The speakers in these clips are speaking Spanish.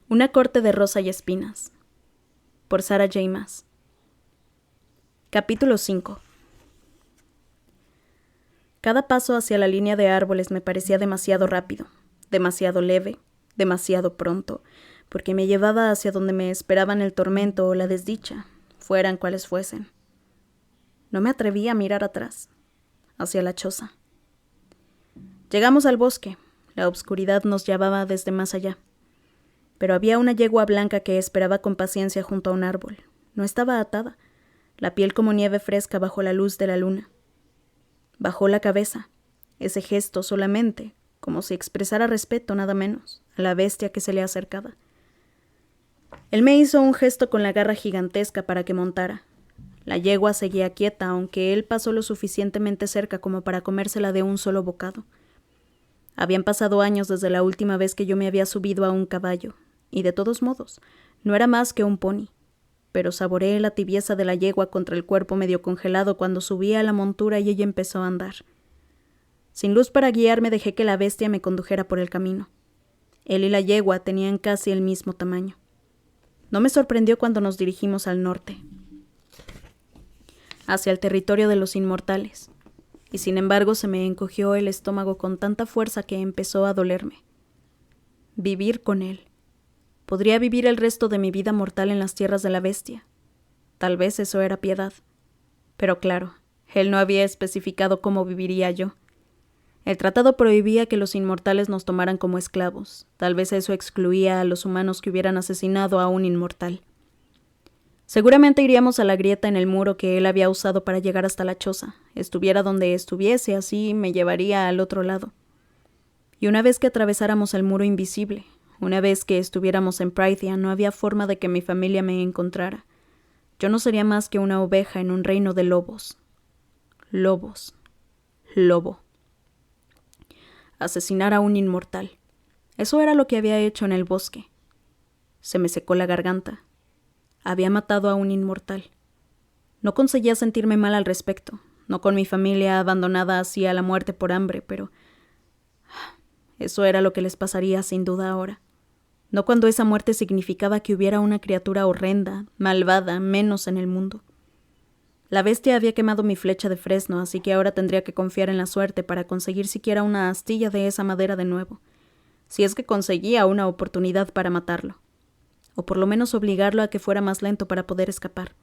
Una corte de rosa y espinas, por Sarah J. Maas. Capítulo 5. Cada paso hacia la línea de árboles me parecía demasiado rápido, demasiado leve, demasiado pronto, porque me llevaba hacia donde me esperaban el tormento o la desdicha, fueran cuales fuesen. No me atreví a mirar atrás, hacia la choza. Llegamos al bosque. La obscuridad nos llevaba desde más allá. Pero había una yegua blanca que esperaba con paciencia junto a un árbol. No estaba atada, la piel como nieve fresca bajo la luz de la luna. Bajó la cabeza, ese gesto solamente, como si expresara respeto nada menos, a la bestia que se le acercaba. Él me hizo un gesto con la garra gigantesca para que montara. La yegua seguía quieta, aunque él pasó lo suficientemente cerca como para comérsela de un solo bocado. Habían pasado años desde la última vez que yo me había subido a un caballo, y de todos modos, no era más que un pony, pero saboreé la tibieza de la yegua contra el cuerpo medio congelado cuando subí a la montura y ella empezó a andar. Sin luz para guiarme dejé que la bestia me condujera por el camino. Él y la yegua tenían casi el mismo tamaño. No me sorprendió cuando nos dirigimos al norte, hacia el territorio de los inmortales, y sin embargo se me encogió el estómago con tanta fuerza que empezó a dolerme. Vivir con él. Podría vivir el resto de mi vida mortal en las tierras de la bestia. Tal vez eso era piedad. Pero claro, él no había especificado cómo viviría yo. El tratado prohibía que los inmortales nos tomaran como esclavos. Tal vez eso excluía a los humanos que hubieran asesinado a un inmortal. Seguramente iríamos a la grieta en el muro que él había usado para llegar hasta la choza. Estuviera donde estuviese, así me llevaría al otro lado. Y una vez que atravesáramos el muro invisible, una vez que estuviéramos en Prythian, no había forma de que mi familia me encontrara. Yo no sería más que una oveja en un reino de lobos. Lobos. Lobo. Asesinar a un inmortal. Eso era lo que había hecho en el bosque. Se me secó la garganta. Había matado a un inmortal. No conseguía sentirme mal al respecto, no con mi familia abandonada así a la muerte por hambre, pero eso era lo que les pasaría sin duda ahora. No cuando esa muerte significaba que hubiera una criatura horrenda, malvada, menos en el mundo. La bestia había quemado mi flecha de fresno, así que ahora tendría que confiar en la suerte para conseguir siquiera una astilla de esa madera de nuevo, si es que conseguía una oportunidad para matarlo, o por lo menos obligarlo a que fuera más lento para poder escapar.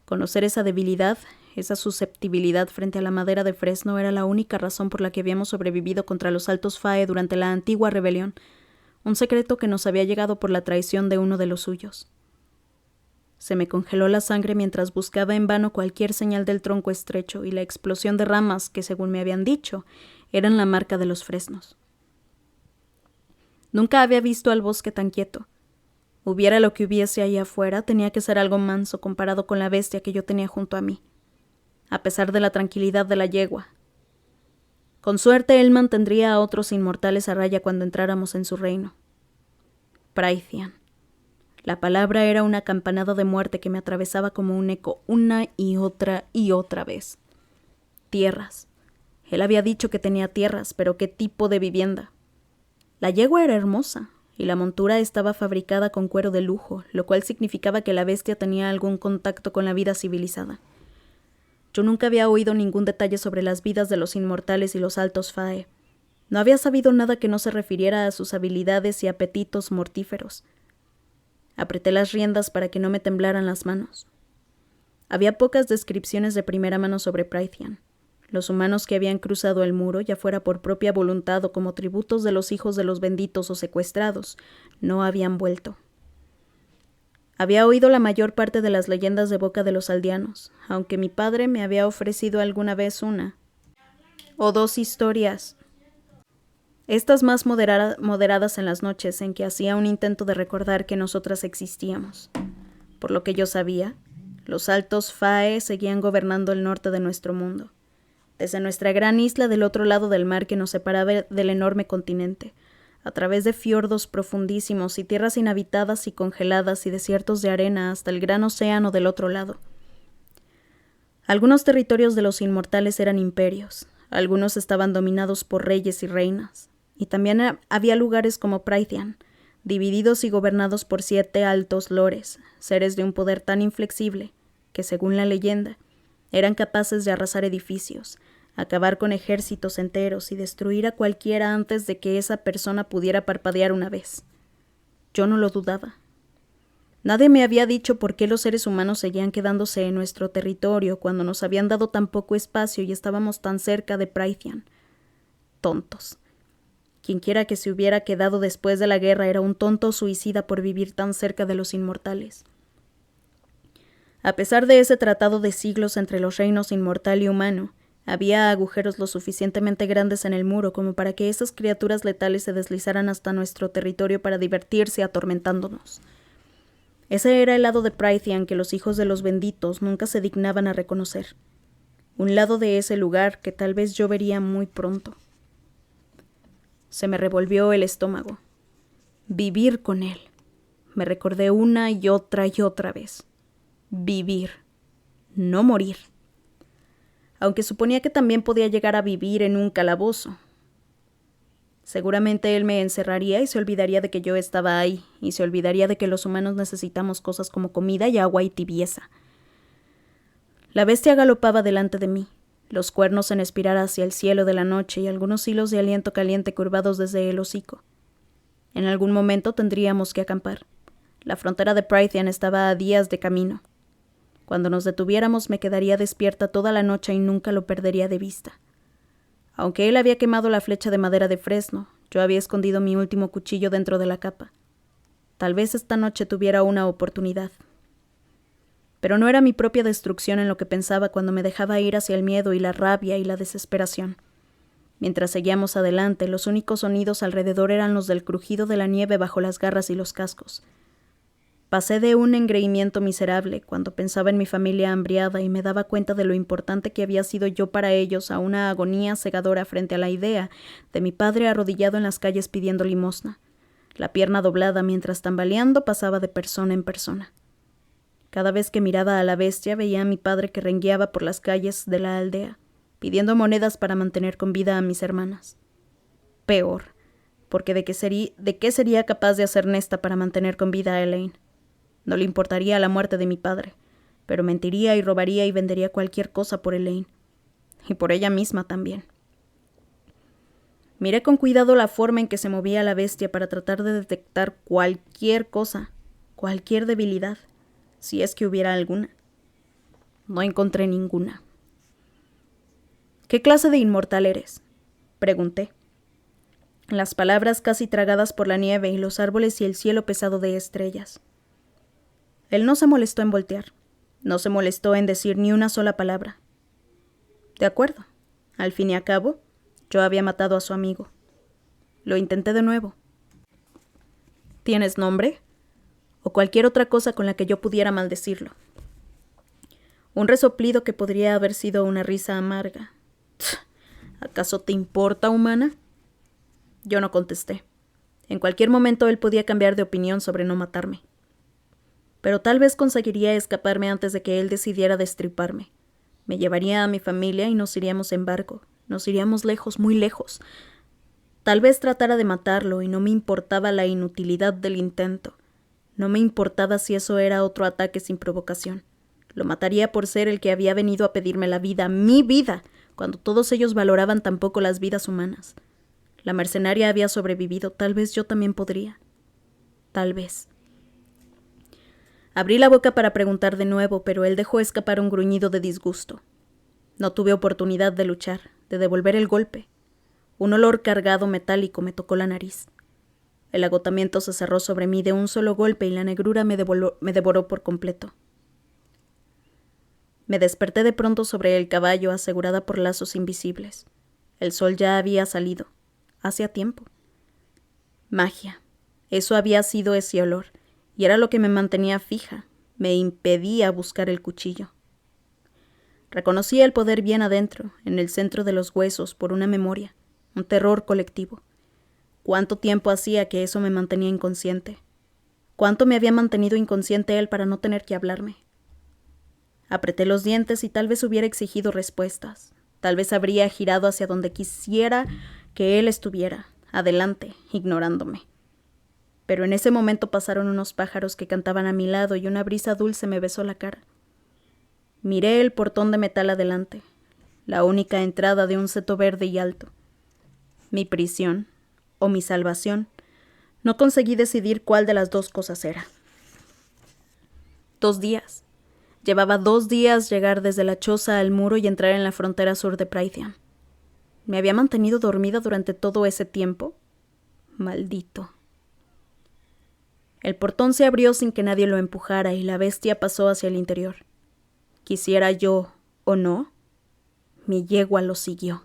Conocer esa debilidad, esa susceptibilidad frente a la madera de fresno era la única razón por la que habíamos sobrevivido contra los altos Fae durante la antigua rebelión, un secreto que nos había llegado por la traición de uno de los suyos. Se me congeló la sangre mientras buscaba en vano cualquier señal del tronco estrecho y la explosión de ramas que, según me habían dicho, eran la marca de los fresnos. Nunca había visto al bosque tan quieto. Hubiera lo que hubiese ahí afuera, tenía que ser algo manso comparado con la bestia que yo tenía junto a mí, a pesar de la tranquilidad de la yegua. Con suerte él mantendría a otros inmortales a raya cuando entráramos en su reino. Prythian. La palabra era una campanada de muerte que me atravesaba como un eco una y otra vez. Tierras. Él había dicho que tenía tierras, pero ¿qué tipo de vivienda? La yegua era hermosa, y la montura estaba fabricada con cuero de lujo, lo cual significaba que la bestia tenía algún contacto con la vida civilizada. Yo nunca había oído ningún detalle sobre las vidas de los inmortales y los altos Fae. No había sabido nada que no se refiriera a sus habilidades y apetitos mortíferos. Apreté las riendas para que no me temblaran las manos. Había pocas descripciones de primera mano sobre Prythian. Los humanos que habían cruzado el muro, ya fuera por propia voluntad o como tributos de los hijos de los benditos o secuestrados, no habían vuelto. Había oído la mayor parte de las leyendas de boca de los aldeanos, aunque mi padre me había ofrecido alguna vez una o dos historias, estas más moderadas en las noches en que hacía un intento de recordar que nosotras existíamos. Por lo que yo sabía, los altos Fae seguían gobernando el norte de nuestro mundo, desde nuestra gran isla del otro lado del mar que nos separaba del enorme continente, a través de fiordos profundísimos y tierras inhabitadas y congeladas y desiertos de arena hasta el gran océano del otro lado. Algunos territorios de los inmortales eran imperios, algunos estaban dominados por reyes y reinas, y también había lugares como Prythian, divididos y gobernados por 7 altos lores, seres de un poder tan inflexible que, según la leyenda, eran capaces de arrasar edificios, acabar con ejércitos enteros y destruir a cualquiera antes de que esa persona pudiera parpadear una vez. Yo no lo dudaba. Nadie me había dicho por qué los seres humanos seguían quedándose en nuestro territorio cuando nos habían dado tan poco espacio y estábamos tan cerca de Prythian. Tontos. Quienquiera que se hubiera quedado después de la guerra era un tonto suicida por vivir tan cerca de los inmortales. A pesar de ese tratado de siglos entre los reinos inmortal y humano, había agujeros lo suficientemente grandes en el muro como para que esas criaturas letales se deslizaran hasta nuestro territorio para divertirse atormentándonos. Ese era el lado de Prythian que los hijos de los benditos nunca se dignaban a reconocer. Un lado de ese lugar que tal vez yo vería muy pronto. Se me revolvió el estómago. Vivir con él. Me recordé una y otra vez. Vivir. No morir. Aunque suponía que también podía llegar a vivir en un calabozo. Seguramente él me encerraría y se olvidaría de que yo estaba ahí, y se olvidaría de que los humanos necesitamos cosas como comida y agua y tibieza. La bestia galopaba delante de mí, los cuernos en espiral hacia el cielo de la noche y algunos hilos de aliento caliente curvados desde el hocico. En algún momento tendríamos que acampar. La frontera de Prythian estaba a días de camino. Cuando nos detuviéramos me quedaría despierta toda la noche y nunca lo perdería de vista. Aunque él había quemado la flecha de madera de fresno, yo había escondido mi último cuchillo dentro de la capa. Tal vez esta noche tuviera una oportunidad. Pero no era mi propia destrucción en lo que pensaba cuando me dejaba ir hacia el miedo y la rabia y la desesperación. Mientras seguíamos adelante, los únicos sonidos alrededor eran los del crujido de la nieve bajo las garras y los cascos. Pasé de un engreimiento miserable cuando pensaba en mi familia hambriada y me daba cuenta de lo importante que había sido yo para ellos a una agonía cegadora frente a la idea de mi padre arrodillado en las calles pidiendo limosna, la pierna doblada mientras tambaleando pasaba de persona en persona. Cada vez que miraba a la bestia veía a mi padre que rengueaba por las calles de la aldea, pidiendo monedas para mantener con vida a mis hermanas. Peor, porque ¿de qué sería capaz de hacer Nesta para mantener con vida a Elaine? No le importaría la muerte de mi padre, pero mentiría y robaría y vendería cualquier cosa por Elaine. Y por ella misma también. Miré con cuidado la forma en que se movía la bestia para tratar de detectar cualquier cosa, cualquier debilidad, si es que hubiera alguna. No encontré ninguna. ¿Qué clase de inmortal eres?, pregunté. Las palabras casi tragadas por la nieve y los árboles y el cielo pesado de estrellas. Él no se molestó en voltear. No se molestó en decir ni una sola palabra. De acuerdo. Al fin y al cabo, yo había matado a su amigo. Lo intenté de nuevo. ¿Tienes nombre? O cualquier otra cosa con la que yo pudiera maldecirlo. Un resoplido que podría haber sido una risa amarga. ¿Acaso te importa, humana? Yo no contesté. En cualquier momento él podía cambiar de opinión sobre no matarme. Pero tal vez conseguiría escaparme antes de que él decidiera destriparme. Me llevaría a mi familia y nos iríamos en barco. Nos iríamos lejos, muy lejos. Tal vez tratara de matarlo y no me importaba la inutilidad del intento. No me importaba si eso era otro ataque sin provocación. Lo mataría por ser el que había venido a pedirme la vida, mi vida, cuando todos ellos valoraban tan poco las vidas humanas. La mercenaria había sobrevivido, tal vez yo también podría. Tal vez. Abrí la boca para preguntar de nuevo, pero él dejó escapar un gruñido de disgusto. No tuve oportunidad de luchar, de devolver el golpe. Un olor cargado metálico me tocó la nariz. El agotamiento se cerró sobre mí de un solo golpe y la negrura me devoró por completo. Me desperté de pronto sobre el caballo, asegurada por lazos invisibles. El sol ya había salido. Hacía tiempo. Magia. Eso había sido ese olor. Y era lo que me mantenía fija, me impedía buscar el cuchillo. Reconocía el poder bien adentro, en el centro de los huesos, por una memoria, un terror colectivo. ¿Cuánto tiempo hacía que eso me mantenía inconsciente? ¿Cuánto me había mantenido inconsciente él para no tener que hablarme? Apreté los dientes y tal vez hubiera exigido respuestas. Tal vez habría girado hacia donde quisiera que él estuviera, adelante, ignorándome. pero en ese momento pasaron unos pájaros que cantaban a mi lado y una brisa dulce me besó la cara. Miré el portón de metal adelante, la única entrada de un seto verde y alto. Mi prisión, o mi salvación, no conseguí decidir cuál de las dos cosas era. 2 días. Llevaba 2 días llegar desde la choza al muro y entrar en la frontera sur de Prythian. ¿Me había mantenido dormida durante todo ese tiempo? Maldito. El portón se abrió sin que nadie lo empujara y la bestia pasó hacia el interior. Quisiera yo o no, mi yegua lo siguió.